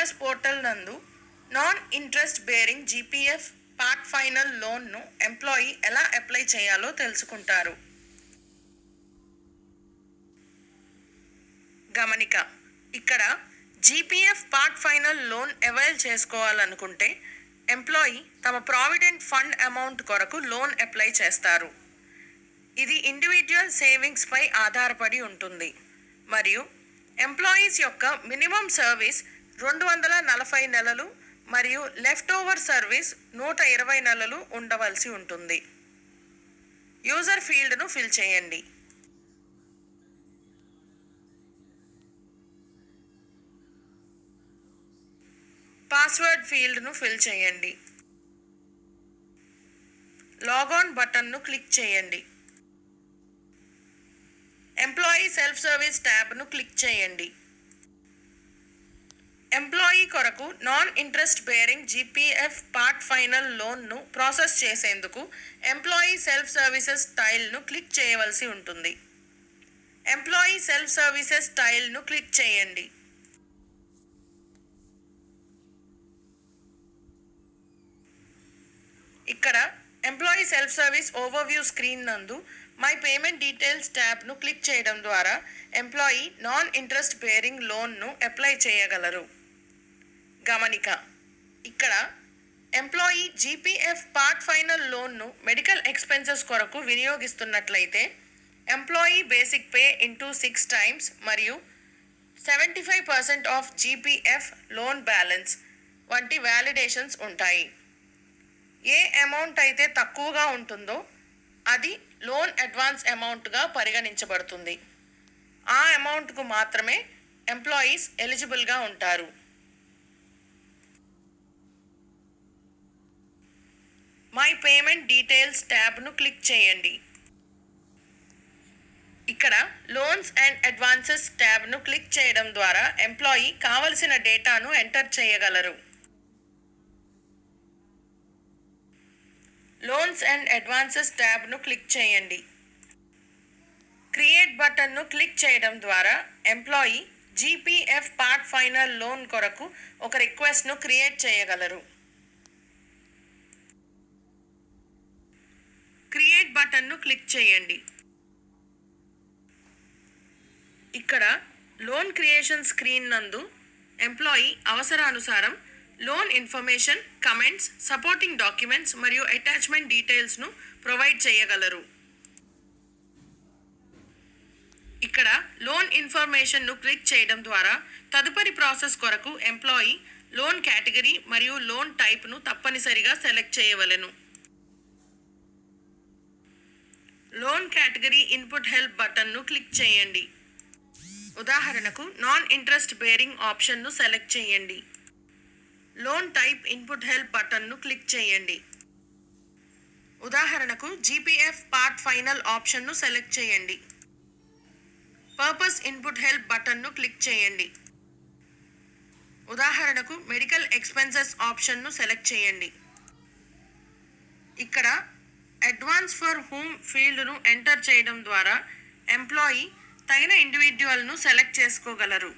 Cls portal నందు non interest bearing GPF part final లోన్ను employee ఎలా అప్లై చేయాలో తెలుసుకుంటారు. గమనిక, ఇక్కడ GPF part final loan avail చేసుకోవాలనుకుంటే ఎంప్లాయీ తమ ప్రావిడెంట్ ఫండ్ అమౌంట్ కొరకు లోన్ అప్లై చేస్తారు. ఇది ఇండివిజువల్ సేవింగ్స్ పై ఆధారపడి ఉంటుంది మరియు ఎంప్లాయీస్ యొక్క మినిమం సర్వీస్ 240 నెలలు మరియు లెఫ్ట్ ఓవర్ సర్వీస్ 120 నెలలు ఉండవలసి ఉంటుంది. యూజర్ ఫీల్డ్ను ఫిల్ చేయండి. పాస్వర్డ్ ఫీల్డ్ను ఫిల్ చేయండి. లాగాన్ బటన్ను క్లిక్ చేయండి. ఎంప్లాయీ సెల్ఫ్ సర్వీస్ ట్యాబ్ను క్లిక్ చేయండి. ఎంప్లాయీ కొరకు non interest bearing GPF part final లోన్ను ప్రాసెస్ చేసేందుకు ఎంప్లాయీ సెల్ఫ్ సర్వీసెస్ టైల్ను క్లిక్ చేయవలసి ఉంటుంది. ఎంప్లాయీ సెల్ఫ్ సర్వీసెస్ టైల్ను క్లిక్ చేయండి. ఇక్కడ employee self service overview screen నందు మై పేమెంట్ డీటెయిల్స్ ట్యాబ్ను క్లిక్ చేయడం ద్వారా ఎంప్లాయీ నాన్ ఇంట్రెస్ట్ బేరింగ్ లోన్ను అప్లై చేయగలరు. గమనిక, ఇక్కడ ఎంప్లాయీ జీపీఎఫ్ పార్ట్ ఫైనల్ లోన్ను మెడికల్ ఎక్స్పెన్సెస్ కొరకు వినియోగిస్తున్నట్లయితే employee basic pay into 6 times మరియు 75% ఆఫ్ జీపీఎఫ్ లోన్ బ్యాలెన్స్ వంటి వ్యాలిడేషన్స్ ఉంటాయి. ఏ అమౌంట్ అయితే తక్కువగా ఉంటుందో అది లోన్ అడ్వాన్స్ అమౌంట్గా పరిగణించబడుతుంది. ఆ అమౌంట్కు మాత్రమే ఎంప్లాయీస్ ఎలిజిబుల్గా ఉంటారు. మై పేమెంట్ డీటెయిల్స్ ట్యాబ్ను క్లిక్ చేయండి. ఇక్కడ లోన్స్ అండ్ అడ్వాన్సెస్ ట్యాబ్ను క్లిక్ చేయడం ద్వారా ఎంప్లాయీ కావలసిన డేటాను ఎంటర్ చేయగలరు. లోన్స్ అండ్ అడ్వాన్సెస్ ట్యాబ్ను క్లిక్ చేయండి. క్రియేట్ బటన్ను క్లిక్ చేయడం ద్వారా employee GPF part final loan కొరకు ఒక రిక్వెస్ట్ను క్రియేట్ చేయగలరు. క్రియేట్ బటన్ను క్లిక్ చేయండి. ఇక్కడ లోన్ క్రియేషన్ స్క్రీన్ నందు ఎంప్లాయీ అవసరానుసారం loan information, comments, supporting documents మరియు అటాచ్మెంట్ డీటెయిల్స్ను ప్రొవైడ్ చేయగలరు. ఇక్కడ లోన్ ఇన్ఫర్మేషన్ను క్లిక్ చేయడం ద్వారా తదుపరి ప్రాసెస్ కొరకు ఎంప్లాయీ లోన్ కేటగిరీ మరియు లోన్ టైప్ను తప్పనిసరిగా సెలెక్ట్ చేయవలెను. లోన్ కేటగిరీ ఇన్పుట్ హెల్ప్ బటన్ను క్లిక్ చేయండి. ఉదాహరణకు నాన్ ఇంట్రెస్ట్ బేరింగ్ ఆప్షన్ను సెలెక్ట్ చేయండి. లోన్ టైప్ ఇన్పుట్ హెల్ప్ బటన్ను క్లిక్ చేయండి. ఉదాహరణకు జీపీఎఫ్ పార్ట్ ఫైనల్ ఆప్షన్ను సెలెక్ట్ చేయండి. పర్పస్ ఇన్పుట్ హెల్ప్ బటన్ను క్లిక్ చేయండి. ఉదాహరణకు మెడికల్ ఎక్స్పెన్సెస్ ఆప్షన్ను సెలెక్ట్ చేయండి. ఇక్కడ అడ్వాన్స్ ఫర్ హూమ్ ఫీల్డ్ను ఎంటర్ చేయడం ద్వారా ఎంప్లాయీ తగిన ఇండివిడ్యువల్ను సెలెక్ట్ చేసుకోగలరు.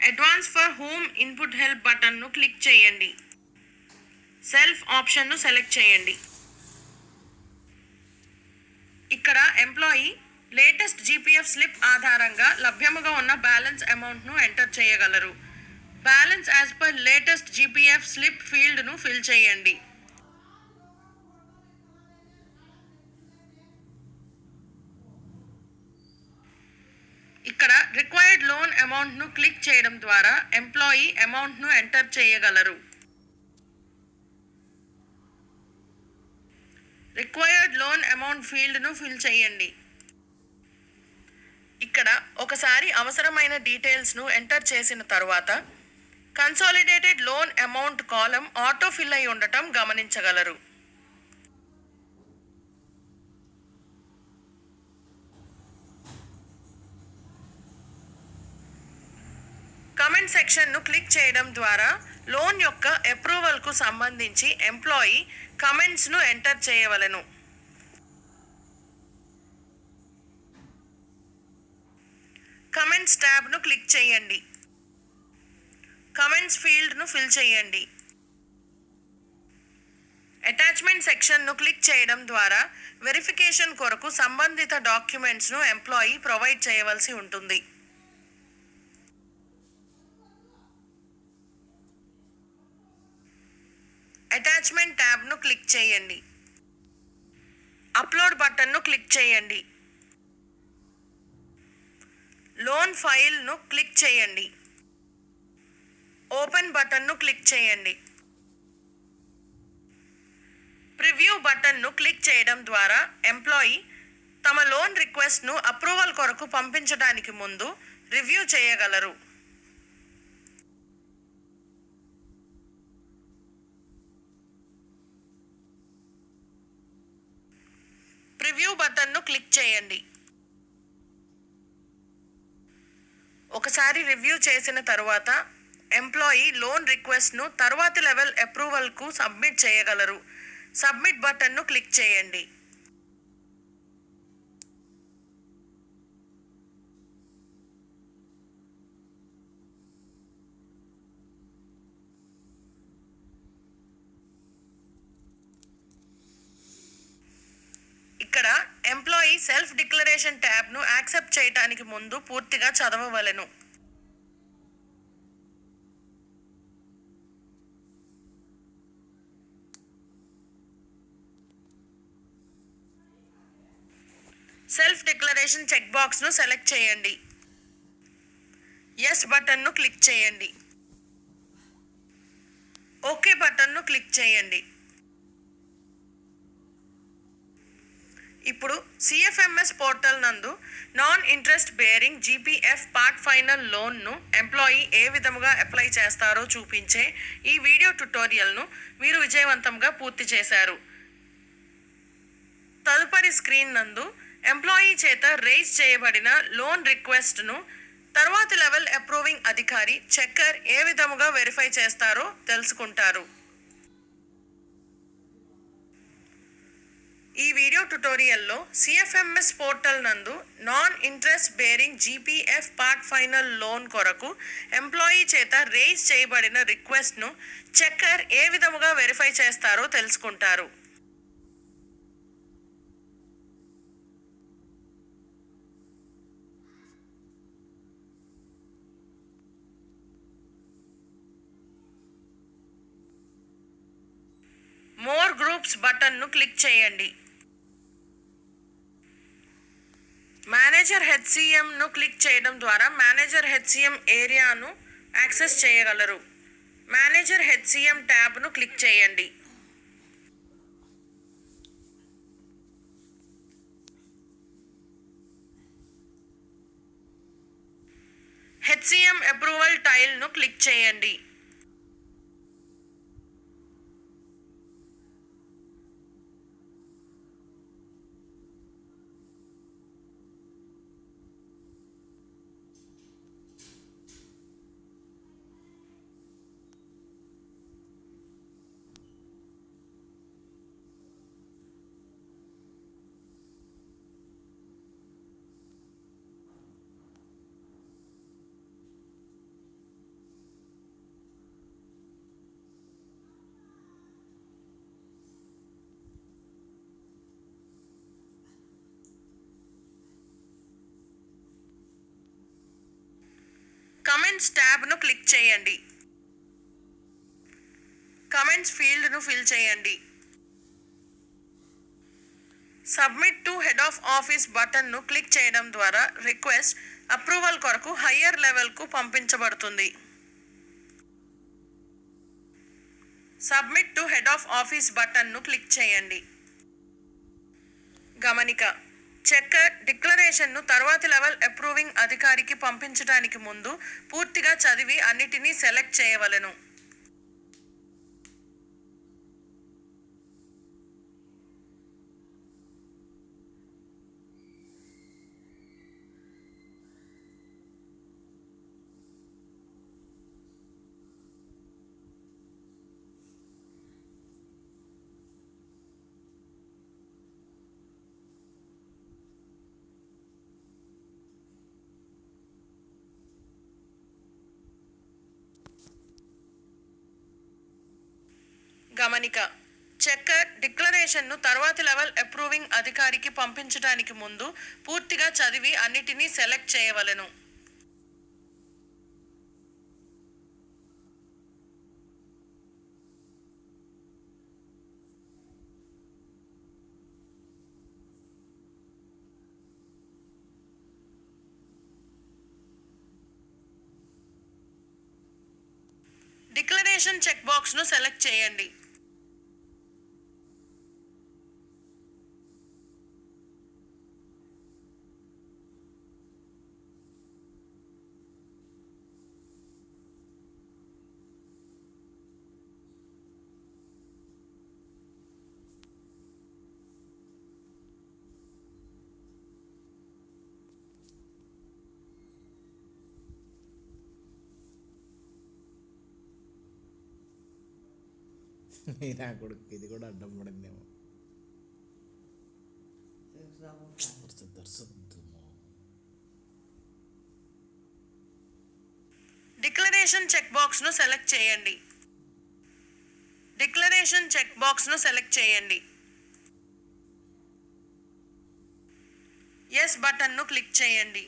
Advance for whom input help బటన్ను క్లిక్ చేయండి. సెల్ఫ్ ఆప్షన్ను సెలెక్ట్ చేయండి. ఇక్కడ ఎంప్లాయీ లేటెస్ట్ జీపీఎఫ్ స్లిప్ ఆధారంగా లభ్యముగా ఉన్న బ్యాలెన్స్ అమౌంట్ను ఎంటర్ చేయగలరు. Balance as per latest GPF slip ఫీల్డ్ను ఫిల్ చేయండి. ఇక్కడ రిక్వైర్డ్ లోన్ అమౌంట్ను క్లిక్ చేయడం ద్వారా ఎంప్లాయీ అమౌంట్ను ఎంటర్ చేయగలరు. రిక్వైర్డ్ లోన్ అమౌంట్ ఫీల్డ్ను ఫిల్ చేయండి. ఇక్కడ ఒకసారి అవసరమైన డీటెయిల్స్ను ఎంటర్ చేసిన తరువాత కన్సాలిడేటెడ్ లోన్ అమౌంట్ కాలం ఆటో ఫిల్ అయి ఉండటం గమనించగలరు. కమెంట్ సెక్షన్ను క్లిక్ చేయడం ద్వారా లోన్ యొక్క అప్రూవల్కు సంబంధించి ఎంప్లాయీ కమెంట్స్ను ఎంటర్ చేయవలెను. కమెంట్ కమెంట్స్ ట్యాబ్ను క్లిక్ చేయండి. కమెంట్స్ ఫీల్డ్ను ఫిల్ చేయండి. అటాచ్మెంట్ సెక్షన్ను క్లిక్ చేయడం ద్వారా వెరిఫికేషన్ కొరకు సంబంధిత డాక్యుమెంట్స్ను ఎంప్లాయీ ప్రొవైడ్ చేయవలసి ఉంటుంది. అటాచ్మెంట్ ట్యాబ్ను క్లిక్ చేయండి. అప్లోడ్ బటన్ను క్లిక్ చేయండి. లోన్ ఫైల్ను క్లిక్ చేయండి. ఓపెన్ బటన్ను క్లిక్ చేయండి. ప్రివ్యూ బటన్ను క్లిక్ చేయడం ద్వారా ఎంప్లాయీ తమ లోన్ రిక్వెస్ట్ను అప్రూవల్ కొరకు పంపించడానికి ముందు రివ్యూ చేయగలరు. ప్రివ్యూ బటన్ను క్లిక్ చేయండి. ఒకసారి రివ్యూ చేసిన తరువాత ఎంప్లాయీ లోన్ రిక్వెస్ట్ను తర్వాతి లెవెల్ అప్రూవల్కు సబ్మిట్ చేయగలరు. సబ్మిట్ బటన్ను క్లిక్ చేయండి. ఇక్కడ ఎంప్లాయీ సెల్ఫ్ డిక్లరేషన్ ట్యాబ్ను యాక్సెప్ట్ చేయడానికి ముందు పూర్తిగా చదవవలెను. సెల్ఫ్ డిక్లరేషన్ చెక్ బాక్స్ను సెలెక్ట్ చేయండి. ఎస్ బటన్ను క్లిక్ చేయండి. ఓకే బటన్ను క్లిక్ చేయండి. ఇప్పుడు సిఎఫ్ఎంఎస్ పోర్టల్ నందు non interest bearing GPF part final లోన్ను ఎంప్లాయీ ఏ విధముగా అప్లై చేస్తారో చూపించే ఈ వీడియో ట్యుటోరియల్ను మీరు విజయవంతంగా పూర్తి చేశారు. తదుపరి స్క్రీన్ నందు ఎంప్లాయీ చేత రేజ్ చేయబడిన లోన్ రిక్వెస్ట్ను తర్వాతి లెవెల్ అప్రూవింగ్ అధికారి చెక్కర్ ఏ విధముగా వెరిఫై చేస్తారో తెలుసుకుంటారు. ఈ వీడియో ట్యుటోరియల్లో సిఎఫ్ఎంఎస్ పోర్టల్ నందు non interest bearing GPF part final loan కొరకు ఎంప్లాయీ చేత రేజ్ చేయబడిన రిక్వెస్ట్ను చెక్కర్ ఏ విధముగా వెరిఫై చేస్తారో తెలుసుకుంటారు. మోర్ గ్రూప్స్ బటన్ను క్లిక్ చేయండి. మేనేజర్ హెచ్సిఎంను క్లిక్ చేయడం ద్వారా మేనేజర్ హెచ్సిఎం ఏరియాను యాక్సెస్ చేయగలరు. మేనేజర్ హెచ్సిఎం ట్యాబ్ను క్లిక్ చేయండి. హెచ్సిఎం అప్రూవల్ టైల్ను క్లిక్ చేయండి. కమెంట్స్ ట్యాబ్ను క్లిక్ చేయండి. కమెంట్స్ ఫీల్డ్ను ఫిల్ చేయండి. Submit to head of office బటన్ను క్లిక్ చేయడం ద్వారా రిక్వెస్ట్ అప్రూవల్ కొరకు హయ్యర్ లెవెల్కు పంపించబడుతుంది. Submit to head of office బటన్ను క్లిక్ చేయండి. గమనిక: చెక్కర్ డిక్లరేషన్ను తర్వాతి లెవెల్ అప్రూవింగ్ అధికారికి పంపించడానికి ముందు పూర్తిగా చదివి అన్నిటినీ సెలెక్ట్ చేయవలెను. గమనిక: చెక్కర్ డిక్లరేషన్ను తర్వాతి లెవెల్ అప్రూవింగ్ అధికారికి పంపించడానికి ముందు పూర్తిగా చదివి అన్నిటినీ సెలెక్ట్ చేయవలెను. డిక్లరేషన్ చెక్ బాక్స్ను సెలెక్ట్ చేయండి. నా కొడుకు ఇది కూడా అడ్డం పడిందేమో. డిక్లరేషన్ చెక్ బాక్స్ను సెలెక్ట్ చేయండి. డిక్లరేషన్ చెక్ బాక్స్ను సెలెక్ట్ చేయండి. ఎస్ బటన్ను క్లిక్ చేయండి.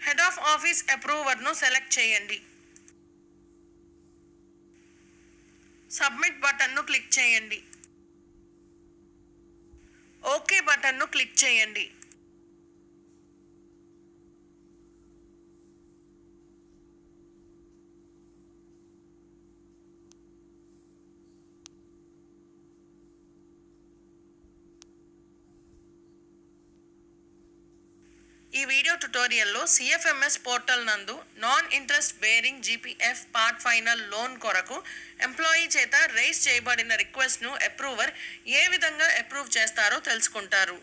హెడ్ ఆఫ్ ఆఫీస్ అప్రూవర్ను సెలెక్ట్ చేయండి. సబ్మిట్ బటన్ను క్లిక్ చేయండి. ఓకే బటన్ను క్లిక్ చేయండి. ఈ వీడియో ట్యుటోరియల్లో సిఎఫ్ఎంఎస్ పోర్టల్ నందు non interest bearing GPF part final loan కొరకు ఎంప్లాయీ చేత రైజ్ చేయబడిన రిక్వెస్ట్ను అప్రూవర్ ఏ విధంగా అప్రూవ్ చేస్తారో తెలుసుకుంటారు.